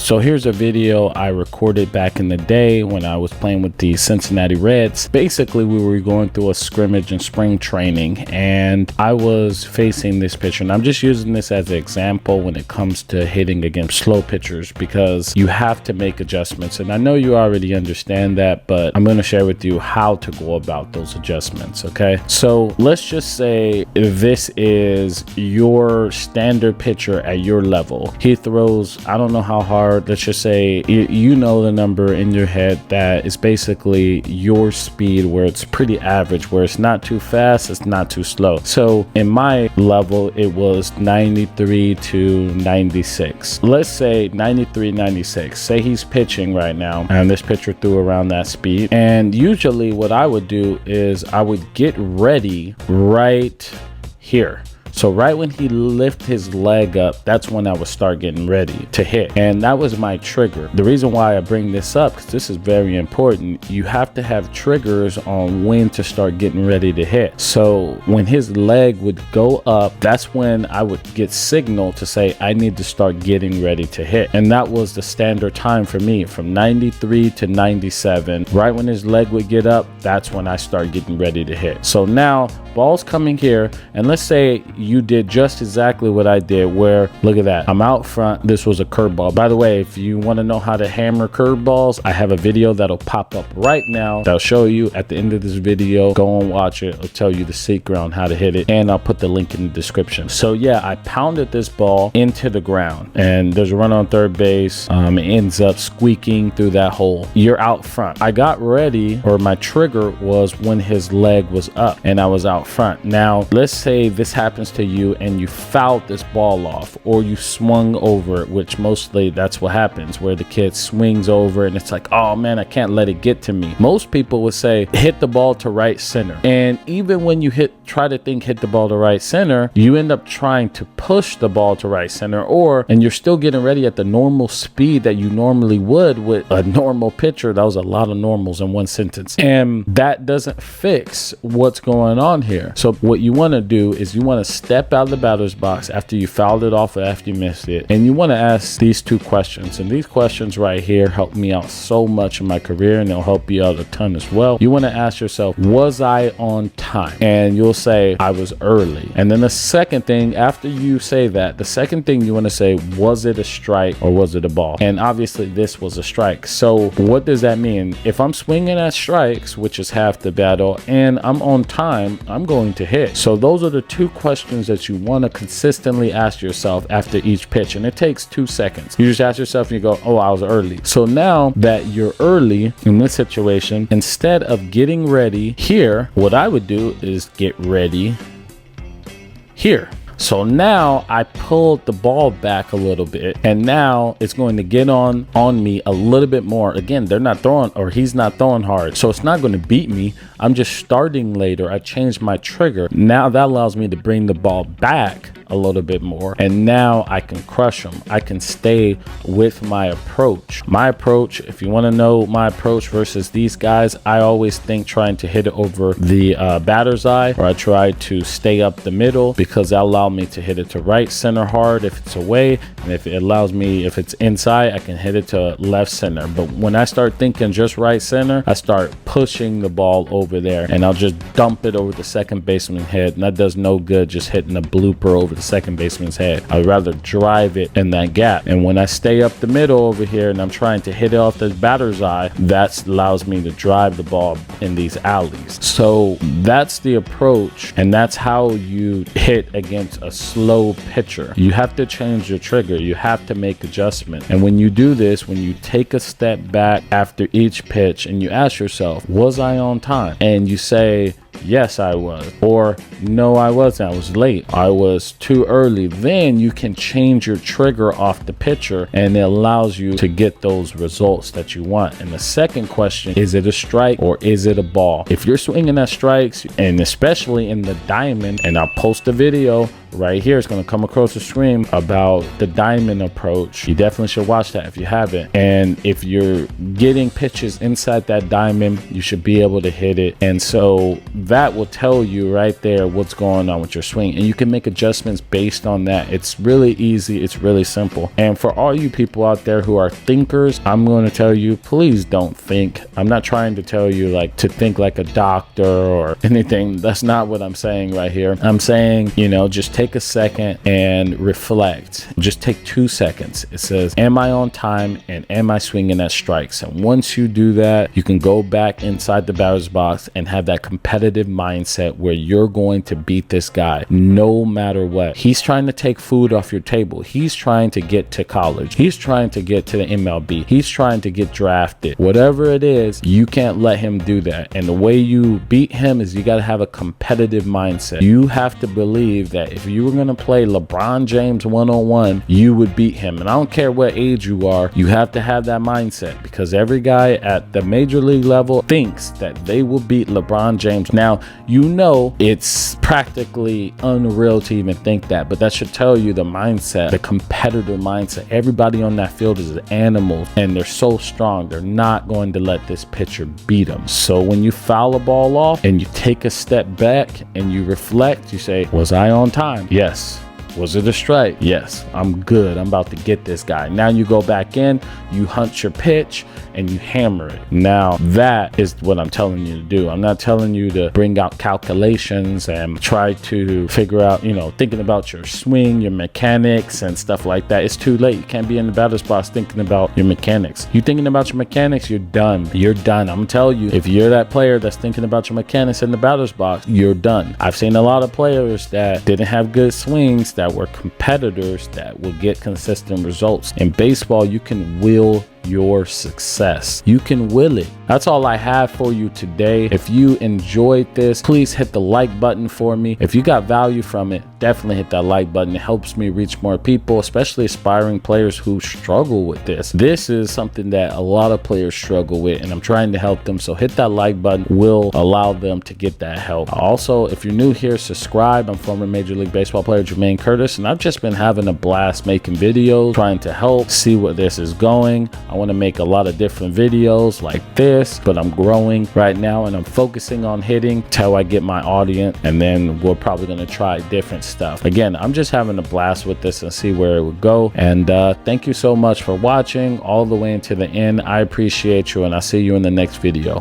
So here's a video I recorded back in the day when I was playing with the Cincinnati Reds. Basically, we were going through a scrimmage and spring training, and I was facing this pitcher. And I'm just using this as an example when it comes to hitting against slow pitchers, because you have to make adjustments. And I know you already understand that, but I'm going to share with you how to go about those adjustments. Okay, so let's just say this is your standard pitcher at your level. He throws, I don't know how hard, let's just say you know the number in your head that is basically your speed, where it's pretty average, where it's not too fast, it's not too slow. So in my level, it was 93 to 96. Let's say 93, 96. Say he's pitching right now, and this pitcher threw around that speed. And usually what I would do is I would get ready right here. So right when he lift his leg up, that's when I would start getting ready to hit. And that was my trigger. The reason why I bring this up, because this is very important, you have to have triggers on when to start getting ready to hit. So when his leg would go up, that's when I would get signal to say I need to start getting ready to hit. And that was the standard time for me, from 93 to 97. Right when his leg would get up, that's when I start getting ready to hit. So now ball's coming here, and let's say you did just exactly what I did, where look at that, I'm out front. This was a curveball. By the way, if you want to know how to hammer curveballs, I have a video that'll pop up right now that'll show you at the end of this video. Go and watch it. I'll tell you the secret on how to hit it, and I'll put the link in the description. So yeah, I pounded this ball into the ground, and there's a run on third base. It ends up squeaking through that hole. You're out front. I got ready, or my trigger was when his leg was up and I was out front. Now let's say this happens to you and you fouled this ball off, or you swung over it, which mostly that's what happens, where the kid swings over and it's like, oh man, I can't let it get to me. Most people would say hit the ball to right center, and even when you hit the ball to right center, you end up trying to push the ball to right center, and you're still getting ready at the normal speed that you normally would with a normal pitcher. That was a lot of normals in one sentence, and that doesn't fix what's going on here. So what you want to do is you want to step out of the batter's box after you fouled it off or after you missed it, and you want to ask these two questions. And these questions right here help me out so much in my career, and they'll help you out a ton as well. You want to ask yourself, was I on time? And you'll say, I was early. And then the second thing, after you say that, the second thing you want to say, was it a strike or was it a ball? And obviously this was a strike. So what does that mean? If I'm swinging at strikes, which is half the battle, and I'm on time, I'm going to hit. So those are the two questions that you want to consistently ask yourself after each pitch, and it takes 2 seconds. You just ask yourself and you go, oh, I was early. So now that you're early in this situation, instead of getting ready here, what I would do is get ready here. So now I pulled the ball back a little bit, and now it's going to get on me a little bit more. Again, they're not throwing, or he's not throwing hard, so it's not going to beat me. I'm just starting later. I changed my trigger. Now that allows me to bring the ball back a little bit more, and now I can crush them. I can stay with my approach. My approach, if you want to know my approach versus these guys, I always think trying to hit it over the batter's eye, or I try to stay up the middle, because that allows me to hit it to right center hard if it's away, and if it allows me, if it's inside, I can hit it to left center. But when I start thinking just right center, I start pushing the ball over there, and I'll just dump it over the second baseman's head, and that does no good, just hitting a blooper over the second baseman's head. I'd rather drive it in that gap. And when I stay up the middle over here and I'm trying to hit it off the batter's eye, that allows me to drive the ball in these alleys. So that's the approach, and that's how you hit against a slow pitcher. You have to change your trigger. You have to make adjustment. And when you do this, when you take a step back after each pitch and you ask yourself, was I on time? And you say, yes, I was, or no, I wasn't. I was late. I was too early. Then you can change your trigger off the pitcher, and it allows you to get those results that you want. And the second question, is it a strike or is it a ball? If you're swinging at strikes, and especially in the diamond, and I'll post a video right here is going to come across the screen about the diamond approach. You definitely should watch that if you haven't. And if you're getting pitches inside that diamond, you should be able to hit it. And so that will tell you right there what's going on with your swing, and you can make adjustments based on that. It's really easy. It's really simple. And for all you people out there who are thinkers, I'm going to tell you, please don't think. I'm not trying to tell you like to think like a doctor or anything. That's not what I'm saying right here. I'm saying, you know, just take a second and reflect. Just take 2 seconds. It says, am I on time and am I swinging at strikes? And once you do that, you can go back inside the batter's box and have that competitive mindset where you're going to beat this guy no matter what. He's trying to take food off your table. He's trying to get to college. He's trying to get to the MLB. He's trying to get drafted. Whatever it is, you can't let him do that. And the way you beat him is you got to have a competitive mindset. You have to believe that if you were going to play LeBron James one-on-one, you would beat him. And I don't care what age you are, you have to have that mindset, because every guy at the major league level thinks that they will beat LeBron James. Now, you know it's practically unreal to even think that, but that should tell you the mindset, the competitor mindset. Everybody on that field is animals, and they're so strong. They're not going to let this pitcher beat them. So when you foul a ball off and you take a step back and you reflect, you say, was I on time? Yes. Was it a strike? Yes. I'm good. I'm about to get this guy. Now you go back in, you hunt your pitch, and you hammer it. Now that is what I'm telling you to do. I'm not telling you to bring out calculations and try to figure out, you know, thinking about your swing, your mechanics and stuff like that. It's too late. You can't be in the batter's box thinking about your mechanics. You thinking about your mechanics, you're done. You're done. I'm telling you, if you're that player that's thinking about your mechanics in the batter's box, you're done. I've seen a lot of players that didn't have good swings, that were competitors, that will get consistent results. In baseball, you can will your success. You can will it. That's all I have for you today. If you enjoyed this, please hit the like button for me. If you got value from it, definitely hit that like button. It helps me reach more people, especially aspiring players who struggle with this. This is something that a lot of players struggle with, and I'm trying to help them. So hit that like button will allow them to get that help. Also, if you're new here, subscribe. I'm former Major League Baseball player Jermaine Curtis, and I've just been having a blast making videos, trying to help see where this is going. I want to make a lot of different videos like this, but I'm growing right now and I'm focusing on hitting till I get my audience, and then we're probably going to try different stuff. Again, I'm just having a blast with this and see where it would go. And thank you so much for watching all the way into the end. I appreciate you, and I'll see you in the next video.